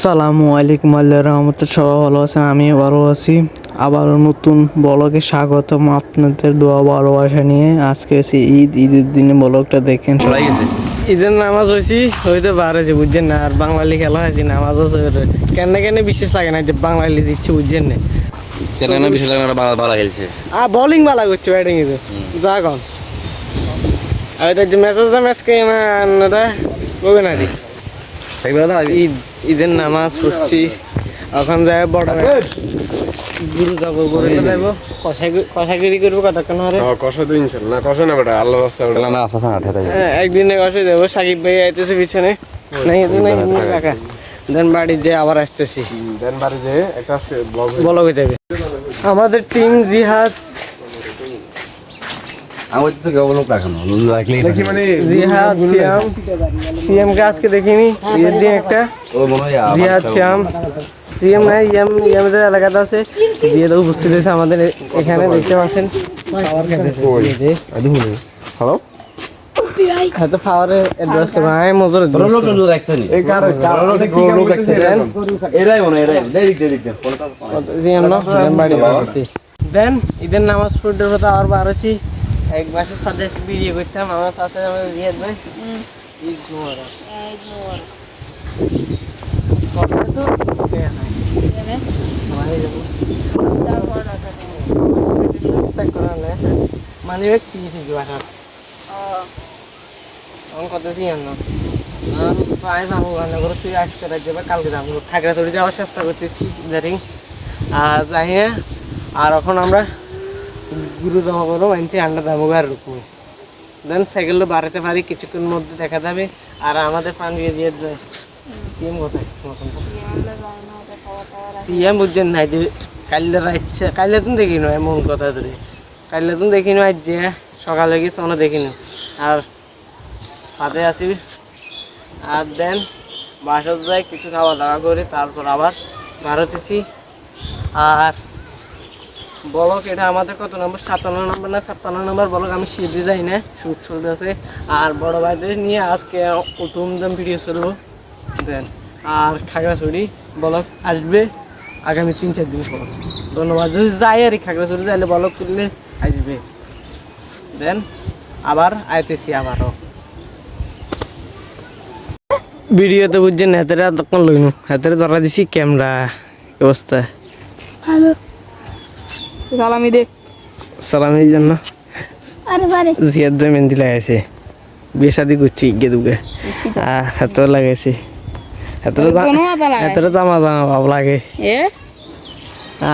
আসসালামু আলাইকুম আল্লাহ রহমতে সবাই ভালো আছেন, আমি ভালো আছি। আবারও নতুন ব্লগে স্বাগতম আপনাদের দোয়া ভালোবাসা নিয়ে। আজকে হচ্ছে ঈদের দিনে ব্লগটা দেখেন সবাই। ঈদের নামাজ হয়েছি হইতে পারেছি বুঝছেন না, আর বাঙালি খেলা হয়েছি নামাজ হচ্ছে কেন কেন বিশেষ লাগে না যে বাঙালি দিচ্ছে বুঝছেন না, কেন বিশেষ লাগে না, ভালো খেলছে আর বোলিং ভালো করছে ব্যাটিং এ যা কন আর এটা যে ম্যাচ কে না কবে না ঈদের নামাজ পড়ছি এখন যাই বড় গুরু যাবো গরু যাবো কষাগিরি করবো কতক্ষণ হরে একদিনে কষাই যাবো। সাকিব ভাই আইতেছে পিছনে দেন বাড়ি যে আবার আসতেছি বলো হয়ে যাবে। আমাদের টিম জিহাদ সিএমকে আজকে দেখিনি, ঈদের দিন একটা জিহাদ শ্যাম সিএম নাই ইয়ামদের এলাকাতে আছে, জিহাদ উপস্থিত হয়েছে আমাদের এখানে দেখতে পাচ্ছেন। হ্যালো হয়তো খাওয়ারে অ্যাড্রেস করবো আমি মজুর দেন ঈদের নামাজ পড়তে কথা আবার বার হয়েছি। এক মাসের সাথে ভিডিও করতাম আমার সাথে জিয়াদ ভাই ঈদ মোবারক মানে কি বাসার কত প্রায় যাবো রান্না করে তুই আজকে যাবে কালকে যাবো খাগড়াছড়ি যাওয়ার চেষ্টা করতেছি ইদারিং আর যাই না। আর এখন আমরা গুরু জমা করবো মানছি আন্ডা দামো আর রুকু দেন সাইকেলটা বাড়াতে পারি কিছুক্ষণ মধ্যে দেখা যাবে। আর আমাদের পান দিয়ে দিয়ে সিএম কোথায় সিএম বুঝছেন না যে কাল্লা ইচ্ছা কাল্লা তুমি দেখি নো এমন কথা ধরে কাল্লা তুমি দেখি নো আজ যে সকালে গেছে ওনা দেখি নো আর সাথে আসি। আর দেন বাসার যাই কিছু খাওয়া দাওয়া করে তারপর আবার ভারতেছি। আর ব্লক এটা আমাদের কত নম্বর 57 নম্বর না 56 নম্বর ব্লক, আমি সিদ্ধি যাই না শুট চলতেছে। আর বড় ভাইদের নিয়ে আজকে প্রথম ভিডিও চলবো দেন। আর খাগড়াছড়ি ব্লক আসবে আগামী 3-4 দিন পর। ধন্যবাদ যদি যাই আর খাগড়াছড়ি যাইলে ব্লক করলে আসবে দেন আবার আইতেছি আবারও ভিডিওতে বুঝছেন হাতের তখন লইনু হাতের ধরা দিছি ক্যামেরা অবস্থা ভালো সালামি দে সালামির জন্য জিয়াদ ভাই মেহেন্দি লাগাইছে বিয়ে শাদি করছি গে দুগে আর হাত লাগাইছে হাতের জামা ভাব লাগে।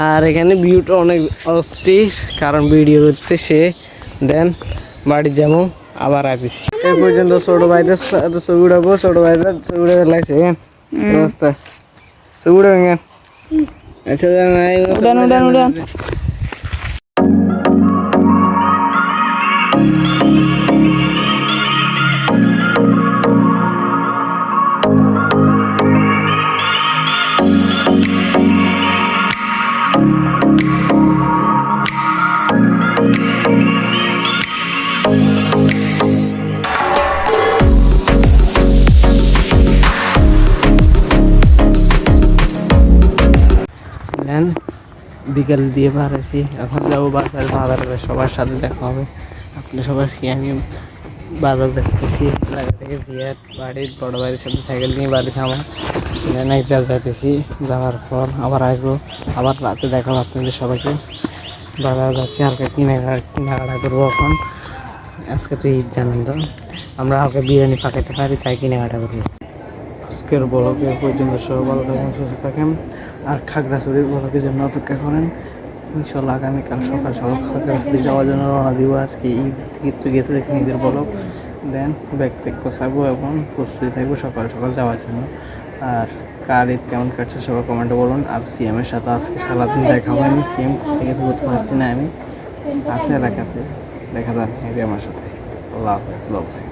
আর এখানে ভিউটা অনেক অস্থির কারণ ভিডিও করতে সে দেন বাড়ি যাবো আবার আসিস এই পর্যন্ত ছোট ভাইদের ছবি উঠাবো। ছোট ভাইদের ছবি উঠে লাগছে অবস্থা ছবি উঠে আচ্ছা উড়ান বিকেল দিয়ে পারেছি এখন যাবো বাজার বাজারে সবার সাথে দেখা হবে। আপনি সবার কি আমি বাজার যাচ্ছি জায়গা থেকে জিয়াদ বাড়ির বড় ভাইয়ের সাথে সাইকেল নিয়ে বাড়িতে আমার একটা যাইতেছি যাওয়ার পর আবার আসবো আবার রাতে দেখাবো আপনাদের সবাইকে। বাজার যাচ্ছি হালকা কেনাকাটা করবো এখন আজকে তো ঈদ জানেন তো আমরা হালকা বিরিয়ানি পাকাইতে পারি তাই কেনাকাটা করবো। আজকের ব্লগে পর্যন্ত সবাই ভালো থাকেন সুস্থ থাকেন আর খাগড়াছড়ির ব্লগের জন্য অপেক্ষা করেন। ইনশাল্লাহ আগামীকাল সকাল খাগড়াছড়ি যাওয়ার জন্য রওনা দিব। আজকে ঈদ থেকে গেছে দেখুন ঈদের ব্লগ দেন ব্যাগ প্যাক গোছাবো এবং প্রস্তুতি থাকবো সকাল সকাল যাওয়ার জন্য। আর কার ঈদ কেমন কাটছে সবাই কমেন্টে বলুন। আর সিএমের সাথে আজকে সারাদিন দেখা হয়নি, সিএম থেকে করতে পারছি না, আমি আছে এলাকাতে দেখা যাচ্ছে আমার সাথে। আল্লাহ হাফেজ।